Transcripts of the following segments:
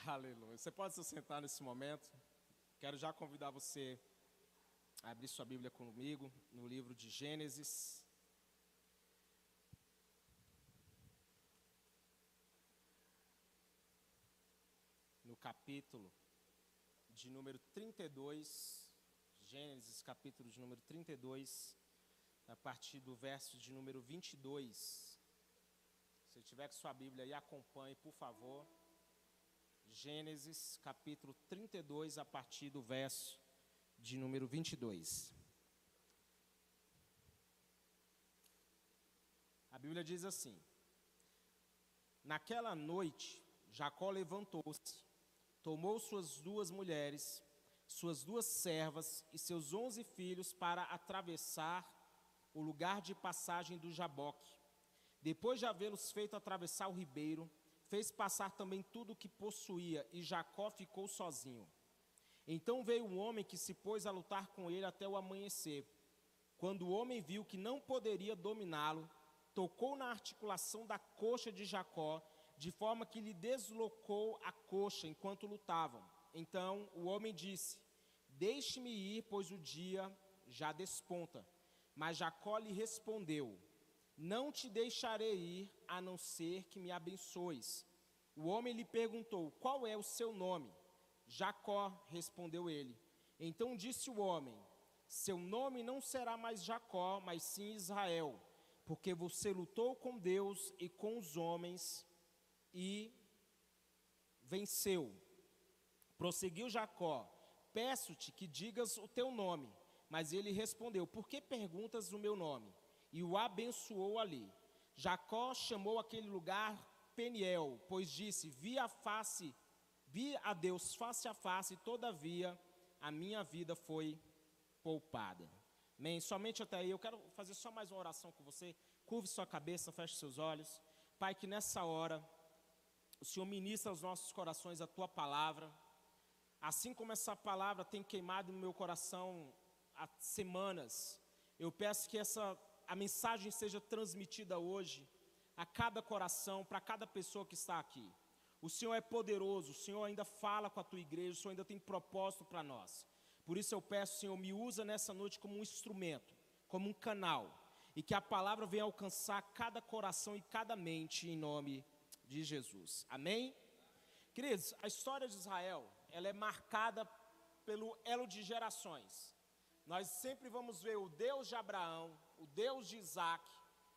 Aleluia. Você pode se sentar nesse momento. Quero já convidar você a abrir sua Bíblia comigo no livro de Gênesis. No capítulo de número 32. Gênesis, capítulo de número 32, a partir do verso de número 22. Se tiver com sua Bíblia aí, acompanhe, por favor. Gênesis, capítulo 32, a partir do verso de número 22. A Bíblia diz assim: Naquela noite, Jacó levantou-se, tomou suas 2 mulheres, suas 2 servas e seus 11 filhos para atravessar o lugar de passagem do Jaboque. Depois de havê-los feito atravessar o ribeiro, fez passar também tudo o que possuía, e Jacó ficou sozinho. Então veio um homem que se pôs a lutar com ele até o amanhecer. Quando o homem viu que não poderia dominá-lo, tocou na articulação da coxa de Jacó, de forma que lhe deslocou a coxa enquanto lutavam. Então o homem disse: Deixe-me ir, pois o dia já desponta. Mas Jacó lhe respondeu: Não te deixarei ir, a não ser que me abençoes. O homem lhe perguntou: Qual é o seu nome? Jacó, respondeu ele. Então disse o homem: Seu nome não será mais Jacó, mas sim Israel, porque você lutou com Deus e com os homens e venceu. Prosseguiu Jacó: Peço-te que digas o teu nome. Mas ele respondeu: Por que perguntas o meu nome? E o abençoou ali. Jacó chamou aquele lugar Peniel, pois disse: Vi a Deus face a face, todavia a minha vida foi poupada. Amém? Somente até aí. Eu quero fazer só mais uma oração com você. Curve sua cabeça, feche seus olhos. Pai, que nessa hora o Senhor ministra aos nossos corações a tua palavra. Assim como essa palavra tem queimado no meu coração há semanas, eu peço que a mensagem seja transmitida hoje a cada coração, para cada pessoa que está aqui. O Senhor é poderoso, o Senhor ainda fala com a tua igreja, o Senhor ainda tem propósito para nós. Por isso eu peço, Senhor, me usa nessa noite como um instrumento, como um canal, e que a palavra venha alcançar cada coração e cada mente, em nome de Jesus. Amém? Queridos, a história de Israel, ela é marcada pelo elo de gerações. Nós sempre vamos ver o Deus de Abraão, o Deus de Isaac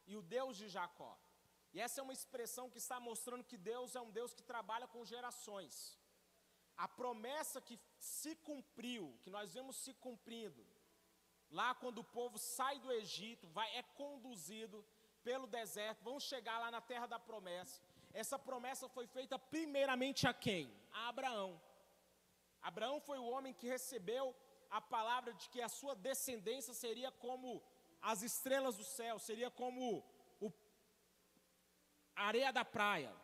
e o Deus de Jacó. E essa é uma expressão que está mostrando que Deus é um Deus que trabalha com gerações. A promessa que se cumpriu, que nós vemos se cumprindo, lá quando o povo sai do Egito, é conduzido pelo deserto, vão chegar lá na terra da promessa. Essa promessa foi feita primeiramente a quem? A Abraão. Abraão foi o homem que recebeu a palavra de que a sua descendência seria como as estrelas do céu, seria como a areia da praia.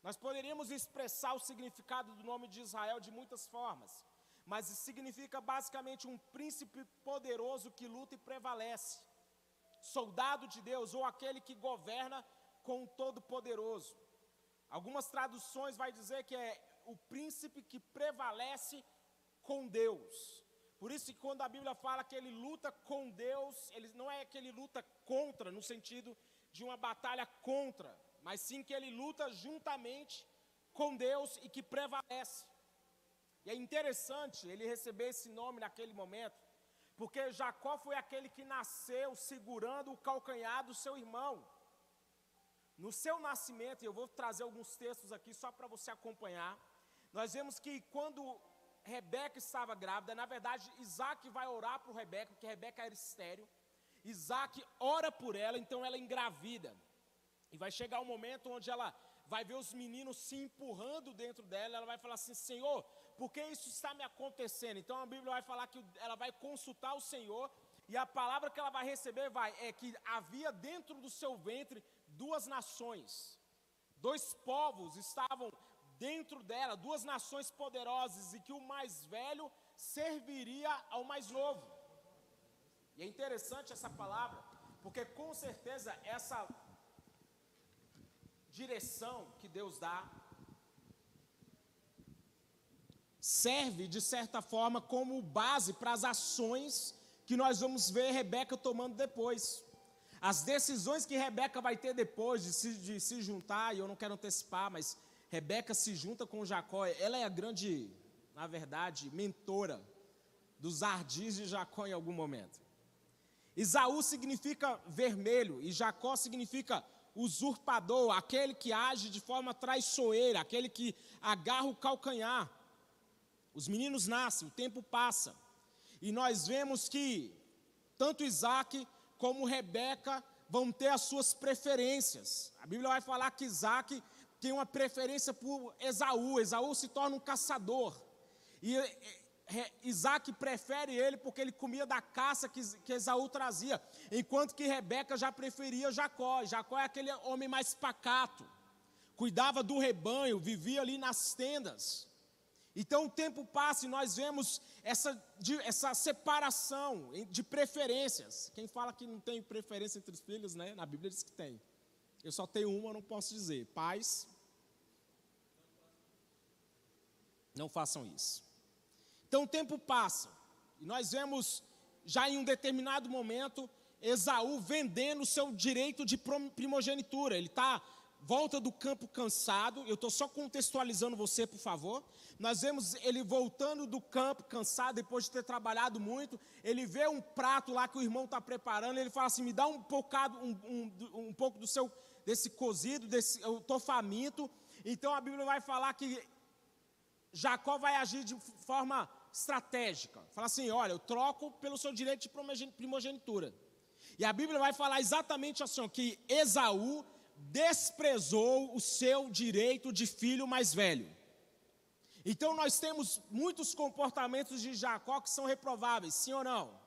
Nós poderíamos expressar o significado do nome de Israel de muitas formas, mas significa basicamente um príncipe poderoso que luta e prevalece, soldado de Deus, ou aquele que governa com o Todo-Poderoso. Algumas traduções vai dizer que é o príncipe que prevalece com Deus. Por isso que quando a Bíblia fala que ele luta com Deus, ele não é que ele luta contra, no sentido de uma batalha contra, mas sim que ele luta juntamente com Deus e que prevalece. E é interessante ele receber esse nome naquele momento, porque Jacó foi aquele que nasceu segurando o calcanhar do seu irmão. No seu nascimento, e eu vou trazer alguns textos aqui só para você acompanhar, nós vemos que quando Rebeca estava grávida, na verdade Isaac vai orar por Rebeca, porque Rebeca era estéril. Isaac ora por ela, então ela engravida. E vai chegar um momento onde ela vai ver os meninos se empurrando dentro dela. Ela vai falar assim: Senhor, por que isso está me acontecendo? Então a Bíblia vai falar que ela vai consultar o Senhor. E a palavra que ela vai receber é que havia dentro do seu ventre 2 nações. 2 povos estavam dentro dela, 2 nações poderosas, e que o mais velho serviria ao mais novo. E é interessante essa palavra, porque com certeza essa direção que Deus dá serve, de certa forma, como base para as ações que nós vamos ver Rebeca tomando depois. As decisões que Rebeca vai ter depois de se juntar, e eu não quero antecipar, mas Rebeca se junta com Jacó, ela é a grande, na verdade, mentora dos ardis de Jacó em algum momento. Esaú significa vermelho, e Jacó significa usurpador, aquele que age de forma traiçoeira, aquele que agarra o calcanhar. Os meninos nascem, o tempo passa, e nós vemos que tanto Isaac como Rebeca vão ter as suas preferências. A Bíblia vai falar que Isaac tem uma preferência por Esaú. Esaú se torna um caçador, e Isaac prefere ele porque ele comia da caça que Esaú trazia, enquanto que Rebeca já preferia Jacó. Jacó é aquele homem mais pacato, cuidava do rebanho, vivia ali nas tendas. Então o tempo passa e nós vemos essa separação de preferências. Quem fala que não tem preferência entre os filhos, né? Na Bíblia diz que tem. Eu só tenho uma, eu não posso dizer. Pais, não façam isso. Então o tempo passa, e nós vemos já em um determinado momento, Esaú vendendo o seu direito de primogenitura. Ele volta do campo cansado, eu estou só contextualizando você, por favor. Nós vemos ele voltando do campo cansado, depois de ter trabalhado muito. Ele vê um prato lá que o irmão está preparando, ele fala assim, me dá um pouco desse cozido, eu estou faminto. Então a Bíblia vai falar que Jacó vai agir de forma estratégica. Fala assim, olha, eu troco pelo seu direito de primogenitura. E a Bíblia vai falar exatamente assim, que Esaú desprezou o seu direito de filho mais velho. Então nós temos muitos comportamentos de Jacó que são reprováveis, sim ou não?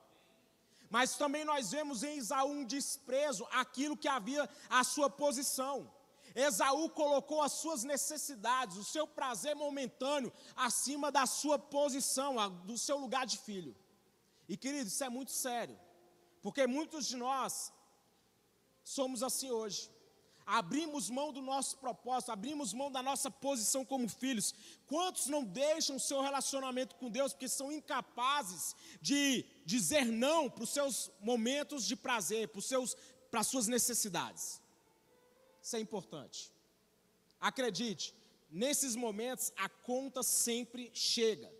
Mas também nós vemos em Esaú um desprezo àquilo que havia à sua posição. Esaú colocou as suas necessidades, o seu prazer momentâneo, acima da sua posição, do seu lugar de filho. E querido, isso é muito sério, porque muitos de nós somos assim hoje. Abrimos mão do nosso propósito, abrimos mão da nossa posição como filhos. Quantos não deixam o seu relacionamento com Deus porque são incapazes de dizer não para os seus momentos de prazer, para as suas necessidades? Isso é importante. Acredite, nesses momentos a conta sempre chega.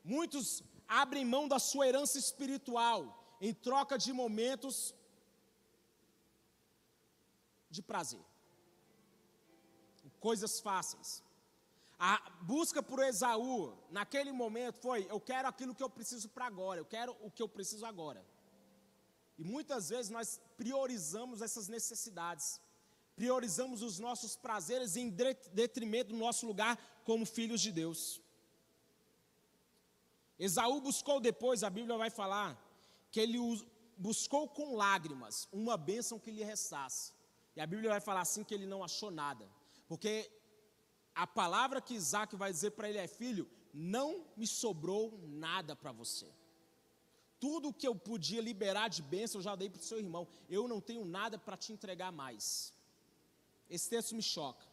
Muitos abrem mão da sua herança espiritual em troca de momentos de prazer, coisas fáceis. A busca por Esaú, naquele momento, foi, eu quero aquilo que eu preciso para agora, eu quero o que eu preciso agora. E muitas vezes nós priorizamos essas necessidades, priorizamos os nossos prazeres em detrimento do nosso lugar como filhos de Deus. Esaú buscou depois, a Bíblia vai falar, que ele buscou com lágrimas uma bênção que lhe restasse. E a Bíblia vai falar assim que ele não achou nada. Porque a palavra que Isaac vai dizer para ele é, filho, não me sobrou nada para você. Tudo que eu podia liberar de bênção eu já dei para o seu irmão. Eu não tenho nada para te entregar mais. Esse texto me choca.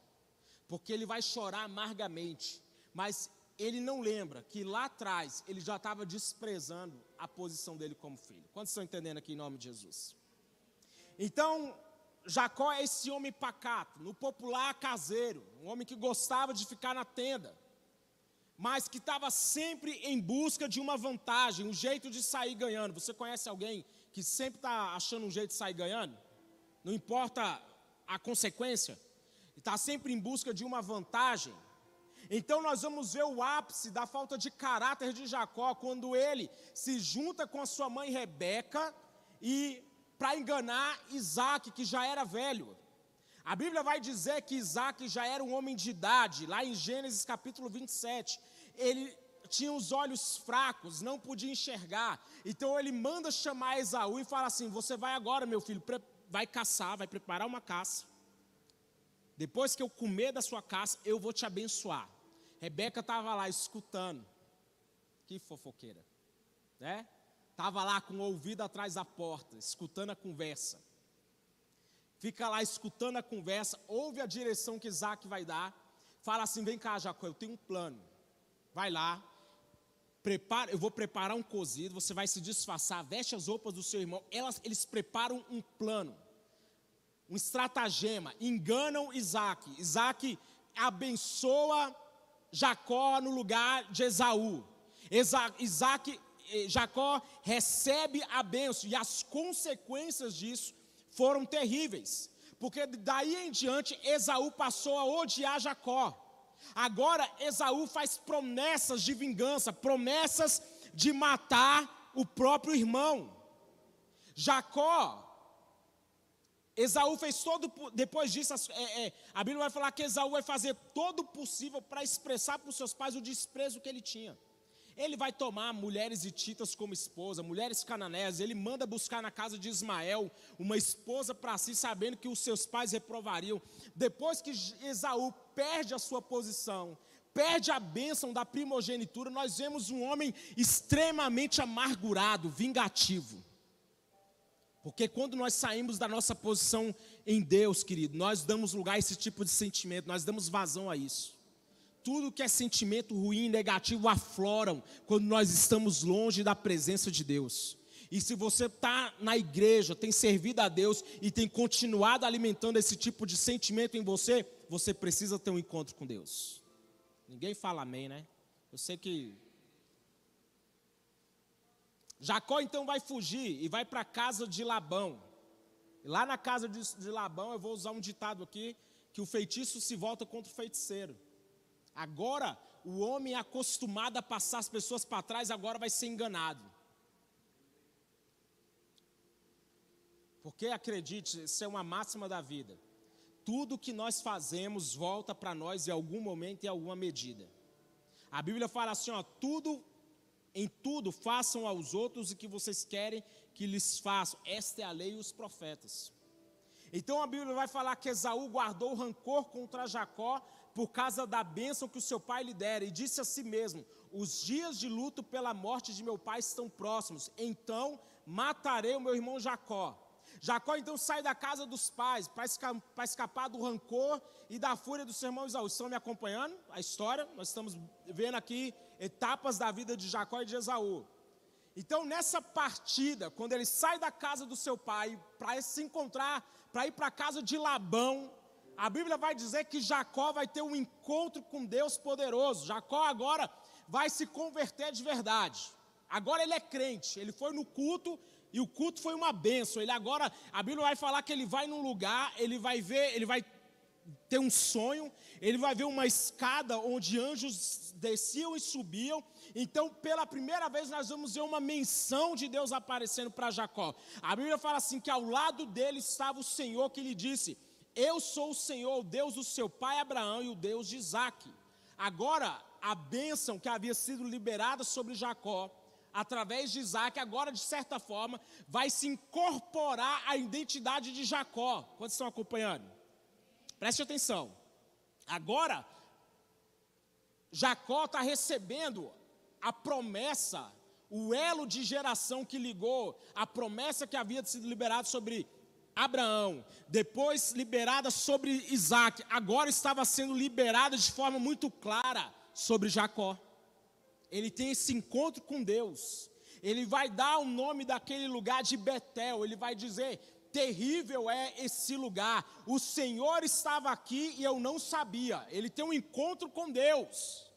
Porque ele vai chorar amargamente. Mas ele não lembra que lá atrás ele já estava desprezando a posição dele como filho. Quantos estão entendendo aqui em nome de Jesus? Então, Jacó é esse homem pacato, no popular caseiro, um homem que gostava de ficar na tenda, mas que estava sempre em busca de uma vantagem, um jeito de sair ganhando. Você conhece alguém que sempre está achando um jeito de sair ganhando? Não importa a consequência, está sempre em busca de uma vantagem. Então nós vamos ver o ápice da falta de caráter de Jacó, quando ele se junta com a sua mãe Rebeca e para enganar Isaac, que já era velho. A Bíblia vai dizer que Isaac já era um homem de idade, lá em Gênesis capítulo 27. Ele tinha os olhos fracos, não podia enxergar. Então ele manda chamar Esaú e fala assim, você vai agora, meu filho, vai caçar, vai preparar uma caça. Depois que eu comer da sua caça, eu vou te abençoar. Rebeca estava lá escutando. Que fofoqueira, né? Estava lá com o ouvido atrás da porta, escutando a conversa. Fica lá escutando a conversa, ouve a direção que Isaac vai dar. Fala assim, vem cá Jacó, eu tenho um plano. vai lá, prepara, eu vou preparar um cozido, você vai se disfarçar, veste as roupas do seu irmão. Eles preparam um plano, um estratagema, enganam Isaac. Isaac abençoa Jacó no lugar de Esaú. Jacó recebe a bênção, e as consequências disso foram terríveis, porque daí em diante Esaú passou a odiar Jacó. Agora Esaú faz promessas de vingança, promessas de matar o próprio irmão. Esaú fez depois disso, a Bíblia vai falar que Esaú vai fazer todo o possível para expressar para os seus pais o desprezo que ele tinha. Ele vai tomar mulheres hititas como esposa, mulheres cananeias. Ele manda buscar na casa de Ismael uma esposa para si, sabendo que os seus pais reprovariam. Depois que Esaú perde a sua posição, perde a bênção da primogenitura, nós vemos um homem extremamente amargurado, vingativo. Porque quando nós saímos da nossa posição em Deus, querido, nós damos lugar a esse tipo de sentimento, nós damos vazão a isso. Tudo que é sentimento ruim, negativo, afloram quando nós estamos longe da presença de Deus. E se você está na igreja, tem servido a Deus e tem continuado alimentando esse tipo de sentimento em você, você precisa ter um encontro com Deus. Ninguém fala amém, né? Eu sei que... Jacó então vai fugir e vai para a casa de Labão. E lá na casa de Labão, eu vou usar um ditado aqui, que o feitiço se volta contra o feiticeiro. Agora, o homem acostumado a passar as pessoas para trás, agora vai ser enganado. Porque acredite, isso é uma máxima da vida. Tudo que nós fazemos volta para nós em algum momento, em alguma medida. A Bíblia fala assim, ó, em tudo façam aos outros o que vocês querem que lhes façam. Esta é a lei e os profetas. Então a Bíblia vai falar que Esaú guardou rancor contra Jacó por causa da bênção que o seu pai lhe dera, e disse a si mesmo: os dias de luto pela morte de meu pai estão próximos, então matarei o meu irmão Jacó. Jacó então sai da casa dos pais para escapar do rancor e da fúria do seu irmão Esaú. Estão me acompanhando a história? Nós estamos vendo aqui etapas da vida de Jacó e de Esaú. Então nessa partida, quando ele sai da casa do seu pai para se encontrar, para ir para a casa de Labão, a Bíblia vai dizer que Jacó vai ter um encontro com Deus poderoso. Jacó agora vai se converter de verdade. Agora ele é crente, ele foi no culto e o culto foi uma bênção. Ele agora, a Bíblia vai falar que ele vai num lugar, ele vai ter um sonho, ele vai ver uma escada onde anjos desciam e subiam. Então, pela primeira vez, nós vamos ver uma menção de Deus aparecendo para Jacó. A Bíblia fala assim, que ao lado dele estava o Senhor, que lhe disse: eu sou o Senhor, o Deus do seu pai Abraão e o Deus de Isaque. Agora, a bênção que havia sido liberada sobre Jacó, através de Isaque, agora de certa forma, vai se incorporar à identidade de Jacó. Quantos estão acompanhando? Preste atenção. Agora, Jacó está recebendo a promessa, o elo de geração que ligou a promessa que havia sido liberada sobre Abraão, depois liberada sobre Isaque, agora estava sendo liberada de forma muito clara sobre Jacó. Ele tem esse encontro com Deus. Ele vai dar o nome daquele lugar de Betel. Ele vai dizer: terrível é esse lugar. O Senhor estava aqui e eu não sabia. Ele tem um encontro com Deus.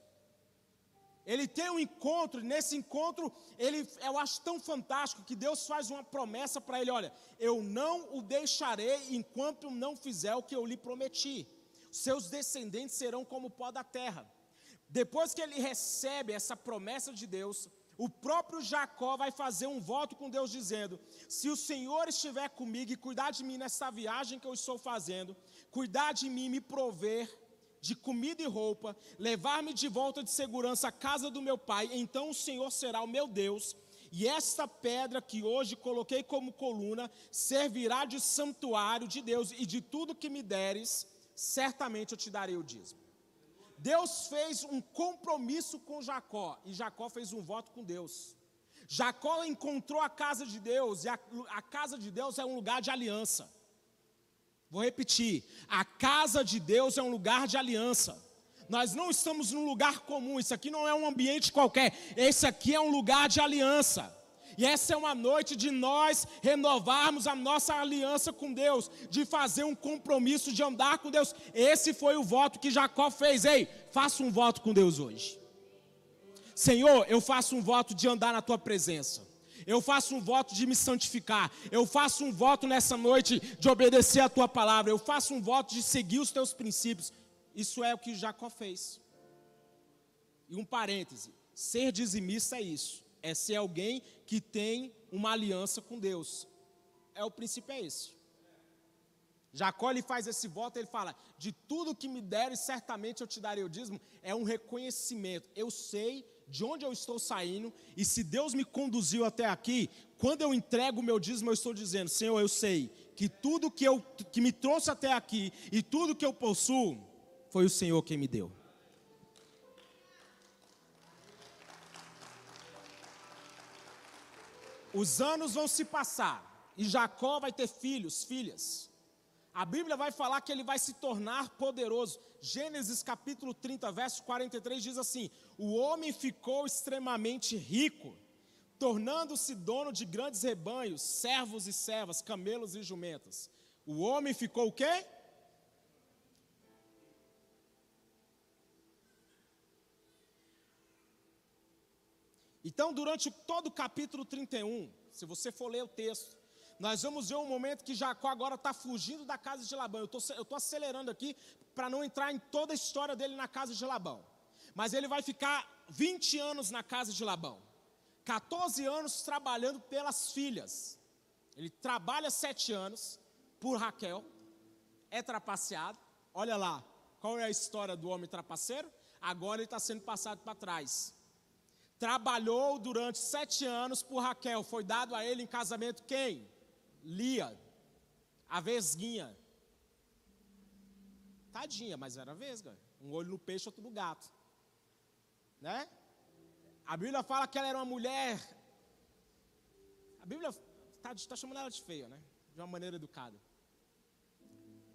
Ele tem um encontro, e nesse encontro, eu acho tão fantástico que Deus faz uma promessa para ele: olha, eu não o deixarei enquanto não fizer o que eu lhe prometi. Seus descendentes serão como o pó da terra. Depois que ele recebe essa promessa de Deus, o próprio Jacó vai fazer um voto com Deus dizendo: se o Senhor estiver comigo e cuidar de mim nessa viagem que eu estou fazendo, cuidar de mim, me prover de comida e roupa, levar-me de volta de segurança à casa do meu pai, então o Senhor será o meu Deus, e esta pedra que hoje coloquei como coluna servirá de santuário de Deus, e de tudo que me deres, certamente eu te darei o dízimo. Deus fez um compromisso com Jacó, e Jacó fez um voto com Deus. Jacó encontrou a casa de Deus, e a casa de Deus é um lugar de aliança. Vou repetir, a casa de Deus é um lugar de aliança. Nós não estamos num lugar comum, isso aqui não é um ambiente qualquer, esse aqui é um lugar de aliança. E essa é uma noite de nós renovarmos a nossa aliança com Deus, de fazer um compromisso de andar com Deus. Esse foi o voto que Jacó fez. Ei, faça um voto com Deus hoje. Senhor, eu faço um voto de andar na tua presença. Eu faço um voto de me santificar. Eu faço um voto nessa noite de obedecer a tua palavra. Eu faço um voto de seguir os teus princípios. Isso é o que Jacó fez. E um parêntese, ser dizimista é isso. É ser alguém que tem uma aliança com Deus. O princípio é esse. Jacó, ele faz esse voto, ele fala, de tudo que me deres, certamente eu te darei o dízimo. É um reconhecimento. Eu sei de onde eu estou saindo, e se Deus me conduziu até aqui, quando eu entrego o meu dízimo, eu estou dizendo, Senhor, eu sei que tudo que me trouxe até aqui, e tudo que eu possuo, foi o Senhor quem me deu. Os anos vão se passar, e Jacó vai ter filhos, filhas. A Bíblia vai falar que ele vai se tornar poderoso. Gênesis capítulo 30, verso 43 diz assim: o homem ficou extremamente rico, tornando-se dono de grandes rebanhos, servos e servas, camelos e jumentas. O homem ficou o quê? Então, durante todo o capítulo 31, se você for ler o texto, nós vamos ver um momento que Jacó agora está fugindo da casa de Labão. Eu estou acelerando aqui para não entrar em toda a história dele na casa de Labão. Mas ele vai ficar 20 anos na casa de Labão. 14 anos trabalhando pelas filhas. Ele trabalha 7 anos por Raquel. É trapaceado. Olha lá, qual é a história do homem trapaceiro? Agora ele está sendo passado para trás. Trabalhou durante 7 anos por Raquel. Foi dado a ele em casamento quem? Lia, a vesguinha. Tadinha, mas era vesga. Um olho no peixe, outro no gato. Né? A Bíblia fala que ela era uma mulher. A Bíblia está chamando ela de feia, né? De uma maneira educada.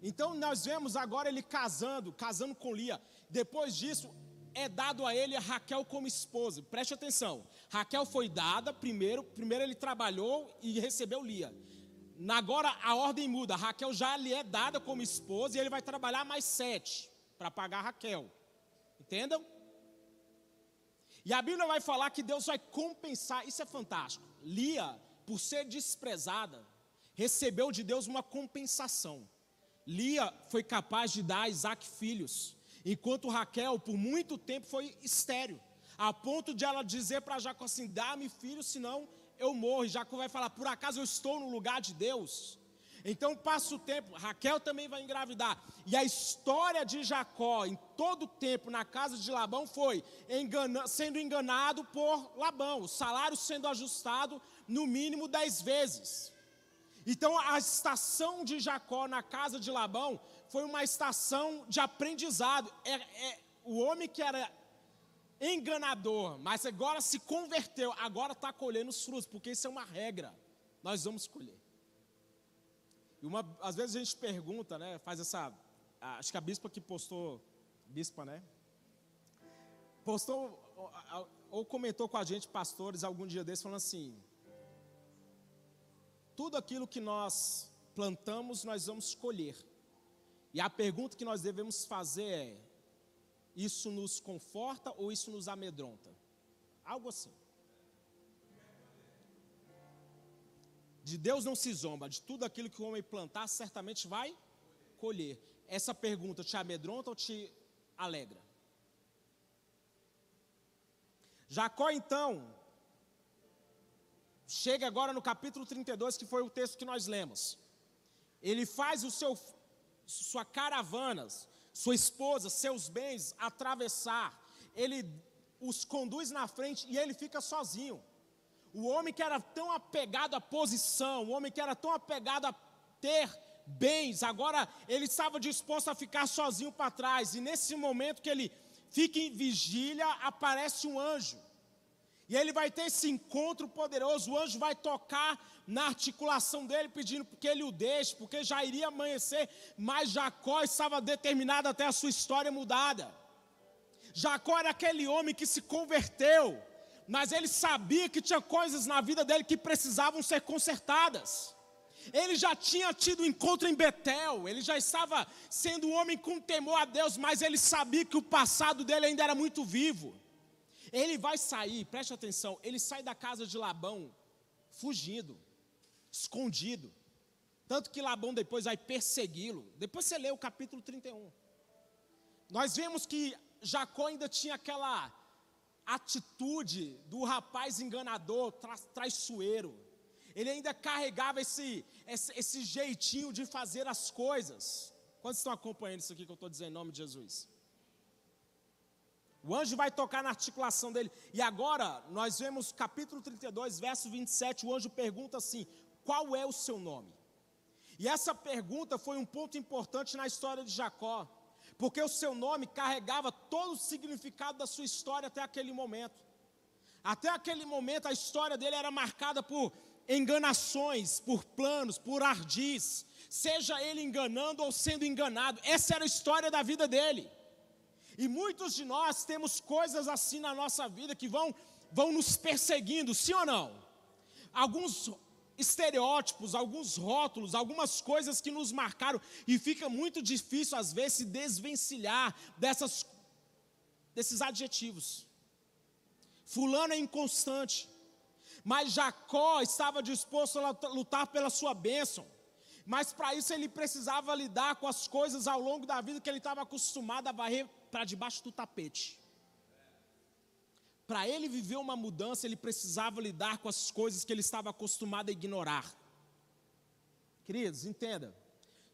Então nós vemos agora ele casando com Lia. Depois disso, é dado a ele a Raquel como esposa. Preste atenção. Raquel foi dada primeiro ele trabalhou e recebeu Lia. Agora a ordem muda. Raquel já lhe é dada como esposa e ele vai trabalhar mais 7 para pagar Raquel. Entendam? E a Bíblia vai falar que Deus vai compensar. Isso é fantástico. Lia, por ser desprezada, recebeu de Deus uma compensação. Lia foi capaz de dar a Isaac filhos, enquanto Raquel, por muito tempo, foi estéril, a ponto de ela dizer para Jacó assim: dá-me filho, senão eu morro. E Jacó vai falar: por acaso eu estou no lugar de Deus? Então passa o tempo, Raquel também vai engravidar. E a história de Jacó, em todo o tempo, na casa de Labão, foi sendo enganado por Labão, o salário sendo ajustado no mínimo 10 vezes. Então a estação de Jacó na casa de Labão foi uma estação de aprendizado. O homem que era enganador, mas agora se converteu, agora está colhendo os frutos, porque isso é uma regra, nós vamos colher. E às vezes a gente pergunta, né, faz essa, acho que a bispa que postou, né, postou ou comentou com a gente, pastores, algum dia desses, falando assim: tudo aquilo que nós plantamos, nós vamos colher. E a pergunta que nós devemos fazer é: isso nos conforta ou isso nos amedronta? Algo assim. De Deus não se zomba, de tudo aquilo que o homem plantar, certamente vai colher. Essa pergunta te amedronta ou te alegra? Jacó, então, chega agora no capítulo 32, que foi o texto que nós lemos. Ele faz sua caravana, sua esposa, seus bens atravessar. Ele os conduz na frente e ele fica sozinho. O homem que era tão apegado à posição, o homem que era tão apegado a ter bens, agora ele estava disposto a ficar sozinho para trás. E nesse momento que ele fica em vigília, aparece um anjo. E ele vai ter esse encontro poderoso. O anjo vai tocar na articulação dele, pedindo que ele o deixe, porque já iria amanhecer. Mas Jacó estava determinado até a sua história mudada. Jacó era aquele homem que se converteu, mas ele sabia que tinha coisas na vida dele que precisavam ser consertadas. Ele já tinha tido um encontro em Betel, ele já estava sendo um homem com temor a Deus, mas ele sabia que o passado dele ainda era muito vivo. Ele vai sair, preste atenção, ele sai da casa de Labão, fugindo, escondido. Tanto que Labão depois vai persegui-lo. Depois você lê o capítulo 31. Nós vemos que Jacó ainda tinha aquela atitude do rapaz enganador, traiçoeiro. Ele ainda carregava esse jeitinho de fazer as coisas. Quantos estão acompanhando isso aqui que eu estou dizendo em nome de Jesus? O anjo vai tocar na articulação dele. E agora, nós vemos capítulo 32, verso 27, o anjo pergunta assim: qual é o seu nome? E essa pergunta foi um ponto importante na história de Jacó, porque o seu nome carregava todo o significado da sua história até aquele momento. Até aquele momento a história dele era marcada por enganações, por planos, por ardis, seja ele enganando ou sendo enganado. Essa era a história da vida dele. E muitos de nós temos coisas assim na nossa vida que vão nos perseguindo, sim ou não? Alguns estereótipos, alguns rótulos, algumas coisas que nos marcaram, e fica muito difícil às vezes se desvencilhar desses adjetivos. Fulano é inconstante, mas Jacó estava disposto a lutar pela sua bênção, mas para isso ele precisava lidar com as coisas ao longo da vida que ele estava acostumado a varrer para debaixo do tapete. Para ele viver uma mudança, ele precisava lidar com as coisas que ele estava acostumado a ignorar. Queridos, entenda,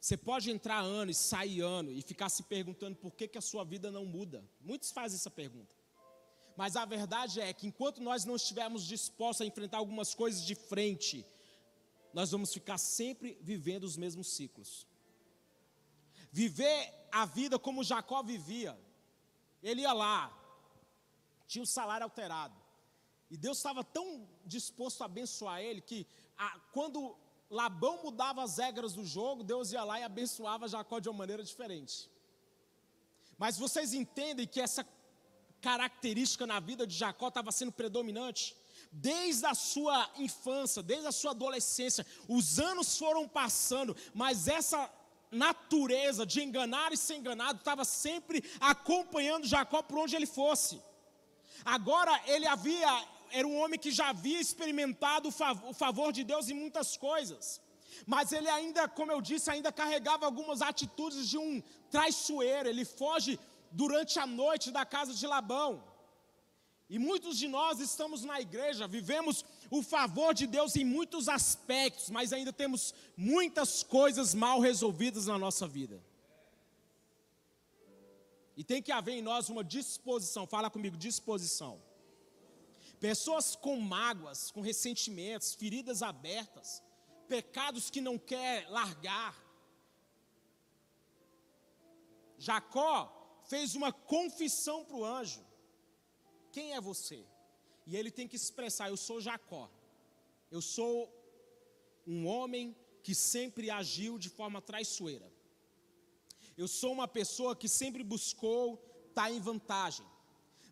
você pode entrar ano e sair ano e ficar se perguntando por que a sua vida não muda. Muitos fazem essa pergunta. Mas a verdade é que enquanto nós não estivermos dispostos a enfrentar algumas coisas de frente, nós vamos ficar sempre vivendo os mesmos ciclos. Viver a vida como Jacó vivia. Ele ia lá, tinha o salário alterado. E Deus estava tão disposto a abençoar ele que quando Labão mudava as regras do jogo, Deus ia lá e abençoava Jacó de uma maneira diferente. Mas vocês entendem que essa característica na vida de Jacó estava sendo predominante? Desde a sua infância, desde a sua adolescência, os anos foram passando, mas essa natureza de enganar e ser enganado estava sempre acompanhando Jacó por onde ele fosse. Agora era um homem que já havia experimentado o favor de Deus em muitas coisas, mas ele ainda, como eu disse, ainda carregava algumas atitudes de um traiçoeiro. Ele foge durante a noite da casa de Labão. E muitos de nós estamos na igreja, vivemos o favor de Deus em muitos aspectos, mas ainda temos muitas coisas mal resolvidas na nossa vida. E tem que haver em nós uma disposição, fala comigo, disposição. Pessoas com mágoas, com ressentimentos, feridas abertas, pecados que não quer largar. Jacó fez uma confissão para o anjo. Quem é você? E ele tem que expressar: eu sou Jacó. Eu sou um homem que sempre agiu de forma traiçoeira. Eu sou uma pessoa que sempre buscou estar em vantagem.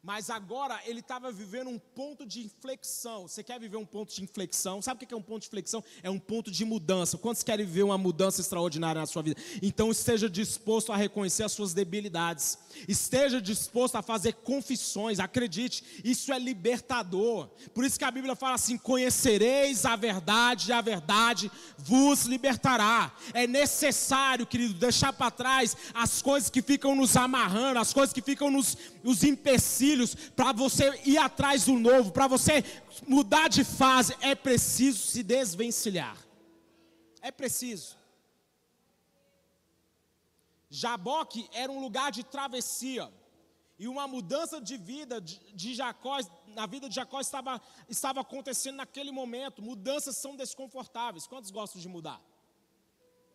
Mas agora ele estava vivendo um ponto de inflexão. Você quer viver um ponto de inflexão? Sabe o que é um ponto de inflexão? É um ponto de mudança. Quantos querem viver uma mudança extraordinária na sua vida? Então esteja disposto a reconhecer as suas debilidades. Esteja disposto a fazer confissões. Acredite, isso é libertador. Por isso que a Bíblia fala assim: conhecereis a verdade e a verdade vos libertará. É necessário, querido, deixar para trás as coisas que ficam nos amarrando, as coisas que ficam nos empecilhos, para você ir atrás do novo, para você mudar de fase. É preciso se desvencilhar. É preciso. Jaboque era um lugar de travessia, e uma mudança de vida de Jacó, na vida de Jacó estava acontecendo naquele momento. Mudanças são desconfortáveis. Quantos gostam de mudar?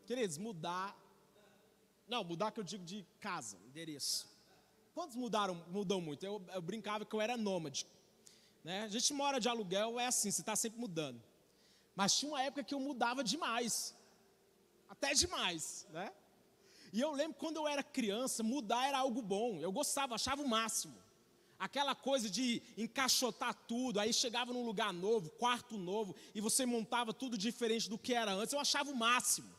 Queridos, mudar que eu digo de casa, endereço. Quantos mudam muito? Eu brincava que eu era nômade, né? A gente mora de aluguel, é assim, você está sempre mudando. Mas tinha uma época que eu mudava demais, até demais, né? E eu lembro quando eu era criança, mudar era algo bom. Eu gostava, achava o máximo. Aquela coisa de encaixotar tudo, aí chegava num lugar novo, quarto novo, e você montava tudo diferente do que era antes. Eu achava o máximo.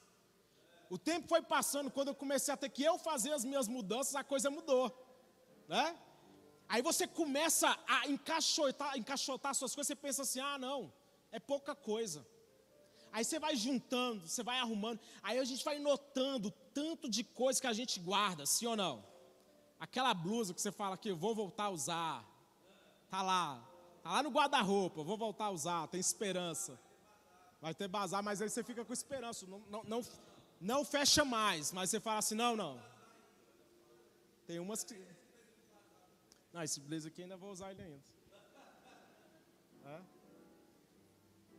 O tempo foi passando, quando eu comecei a ter que eu fazer as minhas mudanças, a coisa mudou, né? Aí você começa a encaixotar suas coisas, você pensa assim, não, é pouca coisa. Aí você vai juntando, você vai arrumando, aí a gente vai notando o tanto de coisa que a gente guarda, sim ou não? Aquela blusa que você fala que eu vou voltar a usar, tá lá no guarda-roupa, vou voltar a usar, tem esperança. Vai ter bazar, mas aí você fica com esperança, não fecha mais, mas você fala assim, não. Tem umas que... Não, esse blazer aqui ainda vou usar ele ainda.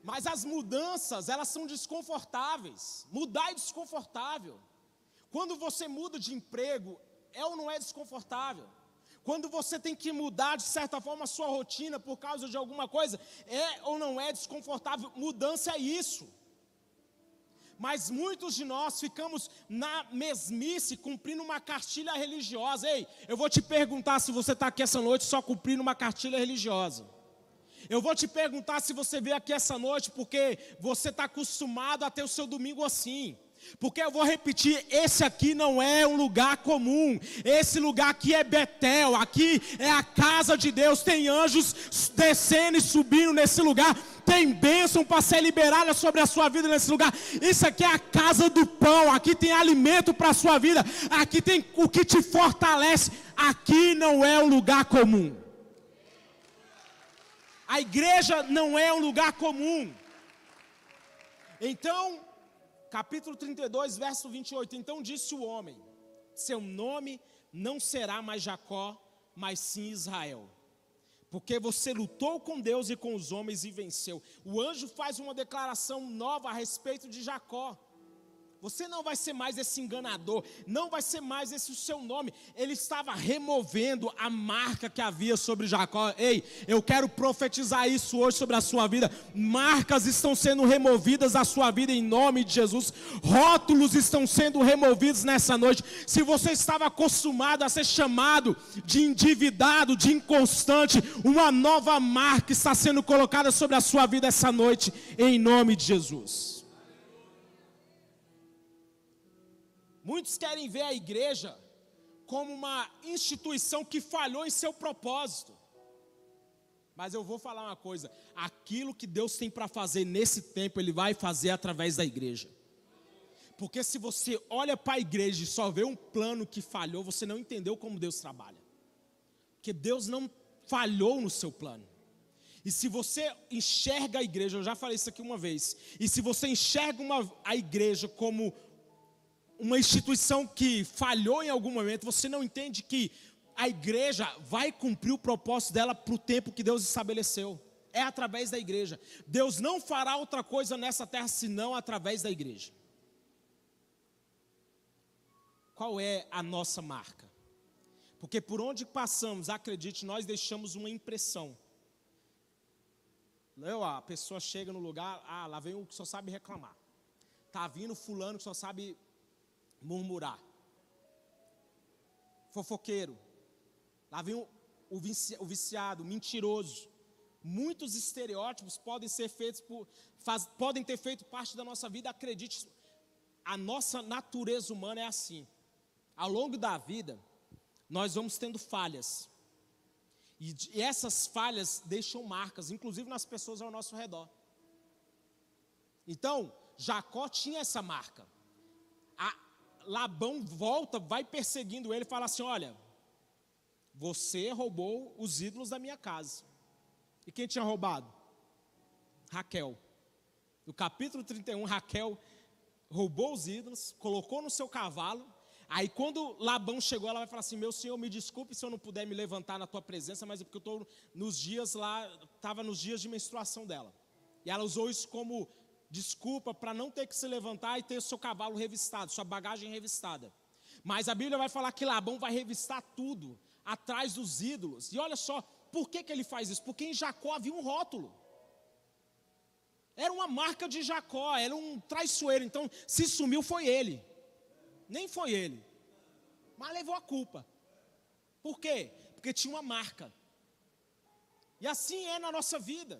Mas as mudanças, elas são desconfortáveis. Mudar é desconfortável. Quando você muda de emprego, é ou não é desconfortável? Quando você tem que mudar, de certa forma, a sua rotina por causa de alguma coisa, é ou não é desconfortável? Mudança é isso. Mas muitos de nós ficamos na mesmice, cumprindo uma cartilha religiosa. Ei, eu vou te perguntar se você está aqui essa noite só cumprindo uma cartilha religiosa. Eu vou te perguntar se você veio aqui essa noite porque você está acostumado a ter o seu domingo assim. Porque eu vou repetir, esse aqui não é um lugar comum. Esse lugar aqui é Betel, aqui é a casa de Deus. Tem anjos descendo e subindo nesse lugar. Tem bênção para ser liberada sobre a sua vida nesse lugar. Isso aqui é a casa do pão. Aqui tem alimento para a sua vida. Aqui tem o que te fortalece. Aqui não é um lugar comum. A igreja não é um lugar comum. Então, capítulo 32, verso 28. Então disse o homem: seu nome não será mais Jacó, mas sim Israel. Porque você lutou com Deus e com os homens e venceu. O anjo faz uma declaração nova a respeito de Jacó. Você não vai ser mais esse enganador, não vai ser mais esse o seu nome. Ele estava removendo a marca que havia sobre Jacó. Ei, eu quero profetizar isso hoje sobre a sua vida. Marcas estão sendo removidas da sua vida em nome de Jesus. Rótulos estão sendo removidos nessa noite. Se você estava acostumado a ser chamado de endividado, de inconstante, uma nova marca está sendo colocada sobre a sua vida essa noite, em nome de Jesus. Muitos querem ver a igreja como uma instituição que falhou em seu propósito. Mas eu vou falar uma coisa: aquilo que Deus tem para fazer nesse tempo, Ele vai fazer através da igreja. Porque se você olha para a igreja e só vê um plano que falhou, você não entendeu como Deus trabalha. Porque Deus não falhou no seu plano. E se você enxerga a igreja, eu já falei isso aqui uma vez, e se você enxerga a igreja como uma instituição que falhou em algum momento, você não entende que a igreja vai cumprir o propósito dela para o tempo que Deus estabeleceu. É através da igreja. Deus não fará outra coisa nessa terra senão através da igreja. Qual é a nossa marca? Porque por onde passamos, acredite, nós deixamos uma impressão. A pessoa chega no lugar, lá vem o que só sabe reclamar. Está vindo fulano que só sabe murmurar. Fofoqueiro. Lá vem o viciado, mentiroso. Muitos estereótipos podem ser feitos podem ter feito parte da nossa vida. Acredite, a nossa natureza humana é assim. Ao longo da vida, nós vamos tendo falhas. E essas falhas deixam marcas, inclusive nas pessoas ao nosso redor. Então, Jacó tinha essa marca. Labão volta, vai perseguindo ele e fala assim: olha, você roubou os ídolos da minha casa. E quem tinha roubado? Raquel. No capítulo 31, Raquel roubou os ídolos, colocou no seu cavalo. Aí quando Labão chegou, ela vai falar assim: meu senhor, me desculpe se eu não puder me levantar na tua presença, mas é porque eu estou nos dias lá, estava nos dias de menstruação dela. E ela usou isso como desculpa para não ter que se levantar e ter o seu cavalo revistado, sua bagagem revistada. Mas a Bíblia vai falar que Labão vai revistar tudo atrás dos ídolos. E olha só, por que ele faz isso? Porque em Jacó havia um rótulo. Era uma marca de Jacó, era um traiçoeiro. Então, se sumiu foi ele. nem foi ele, mas levou a culpa. Por quê? Porque tinha uma marca. E assim é na nossa vida.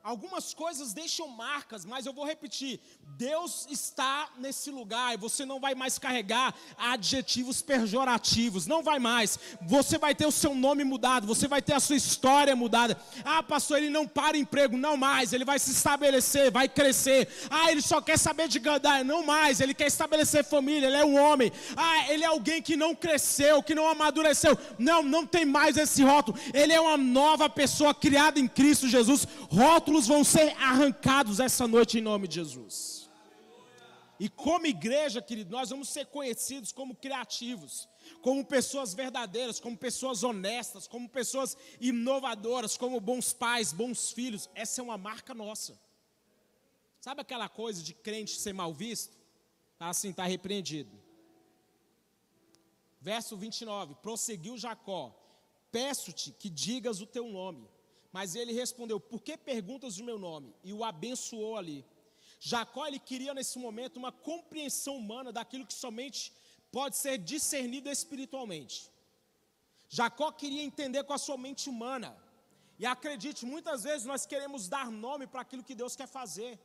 Algumas coisas deixam marcas, mas eu vou repetir, Deus está nesse lugar e você não vai mais carregar adjetivos pejorativos, não vai mais. Você vai ter o seu nome mudado, você vai ter a sua história mudada. Ah, pastor, ele não para emprego, não mais, ele vai se estabelecer, vai crescer. Ah, ele só quer saber de ganhar, não mais, ele quer estabelecer família, ele é um homem. Ah, ele é alguém que não cresceu, que não amadureceu. Não tem mais esse rótulo. Ele é uma nova pessoa criada em Cristo Jesus. Rótulos vão ser arrancados essa noite em nome de Jesus. E como igreja, querido, nós vamos ser conhecidos como criativos, como pessoas verdadeiras, como pessoas honestas, como pessoas inovadoras, como bons pais, bons filhos. Essa é uma marca nossa. Sabe aquela coisa de crente ser mal visto? Assim, está repreendido. Verso 29, prosseguiu Jacó: peço-te que digas o teu nome. Mas ele respondeu: por que perguntas o meu nome? E o abençoou ali. Jacó, ele queria nesse momento uma compreensão humana daquilo que somente pode ser discernido espiritualmente. Jacó queria entender com a sua mente humana. E acredite, muitas vezes nós queremos dar nome para aquilo que Deus quer fazer.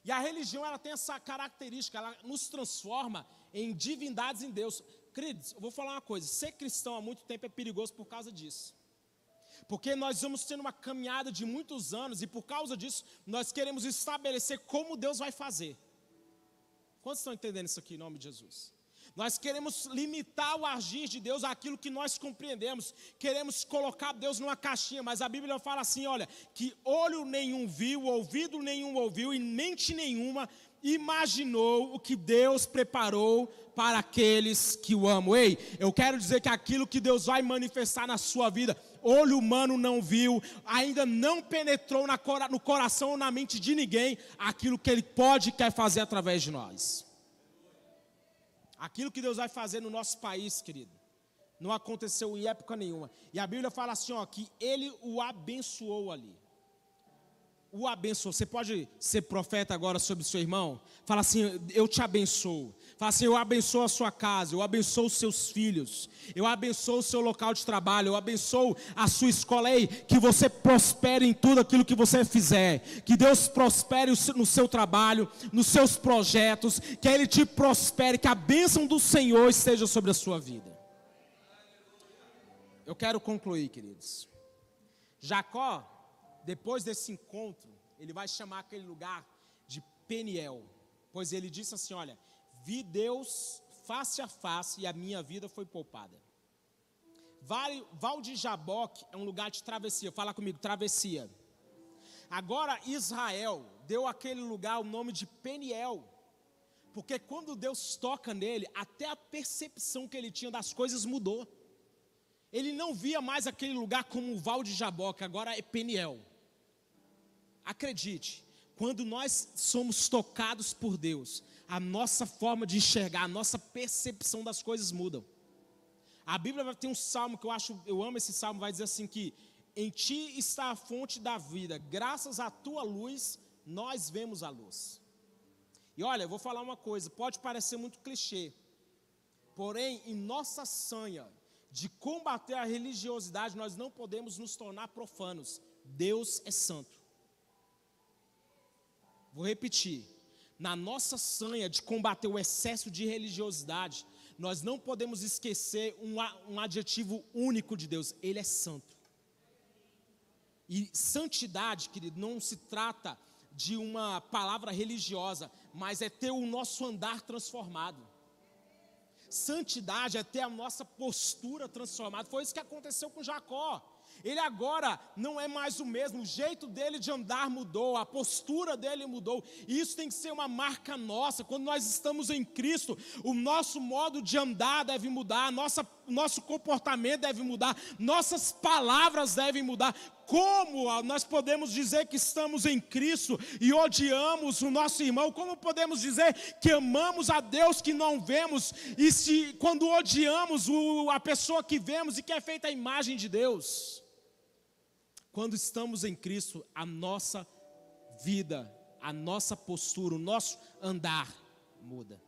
E a religião, ela tem essa característica, ela nos transforma em divindades em Deus. Queridos, eu vou falar uma coisa, ser cristão há muito tempo é perigoso por causa disso. Porque nós vamos tendo uma caminhada de muitos anos e por causa disso nós queremos estabelecer como Deus vai fazer. Quantos estão entendendo isso aqui em nome de Jesus? Nós queremos limitar o agir de Deus àquilo que nós compreendemos. Queremos colocar Deus numa caixinha, mas a Bíblia fala assim, olha, que olho nenhum viu, ouvido nenhum ouviu e mente nenhuma imaginou o que Deus preparou para aqueles que o amam. Ei, eu quero dizer que aquilo que Deus vai manifestar na sua vida, olho humano não viu, ainda não penetrou no coração ou na mente de ninguém, aquilo que Ele pode e quer fazer através de nós. Aquilo que Deus vai fazer no nosso país, querido, não aconteceu em época nenhuma. E a Bíblia fala assim, ó, que Ele o abençoou ali. O abençoou. Você pode ser profeta agora sobre o seu irmão? Fala assim, eu te abençoo. Fala assim, eu abençoo a sua casa, eu abençoo os seus filhos, eu abençoo o seu local de trabalho, eu abençoo a sua escola. Ei, que você prospere em tudo aquilo que você fizer, que Deus prospere no seu trabalho, nos seus projetos, que Ele te prospere, que a bênção do Senhor esteja sobre a sua vida. Eu quero concluir, queridos. Jacó, depois desse encontro, ele vai chamar aquele lugar de Peniel, pois ele disse assim, olha, vi Deus face a face e a minha vida foi poupada. Val de Jaboque é um lugar de travessia. Fala comigo, travessia. Agora Israel deu àquele lugar o nome de Peniel, porque quando Deus toca nele, até a percepção que ele tinha das coisas mudou. Ele não via mais aquele lugar como o Val de Jaboque, agora é Peniel. Acredite, quando nós somos tocados por Deus, a nossa forma de enxergar, a nossa percepção das coisas mudam. A Bíblia tem um salmo que eu amo esse salmo, vai dizer assim que em ti está a fonte da vida, graças à tua luz, nós vemos a luz. E olha, eu vou falar uma coisa, pode parecer muito clichê, porém, em nossa sanha de combater a religiosidade, nós não podemos nos tornar profanos. Deus é santo. Vou repetir, na nossa sanha de combater o excesso de religiosidade, nós não podemos esquecer um adjetivo único de Deus, Ele é santo. E santidade, querido, não se trata de uma palavra religiosa, mas é ter o nosso andar transformado. Santidade é ter a nossa postura transformada, foi isso que aconteceu com Jacó. Ele agora não é mais o mesmo, o jeito dele de andar mudou, a postura dele mudou, e isso tem que ser uma marca nossa. Quando nós estamos em Cristo, o nosso modo de andar deve mudar, nosso comportamento deve mudar, nossas palavras devem mudar. Como nós podemos dizer que estamos em Cristo e odiamos o nosso irmão? Como podemos dizer que amamos a Deus que não vemos, e quando odiamos a pessoa que vemos e que é feita a imagem de Deus? Quando estamos em Cristo, a nossa vida, a nossa postura, o nosso andar muda.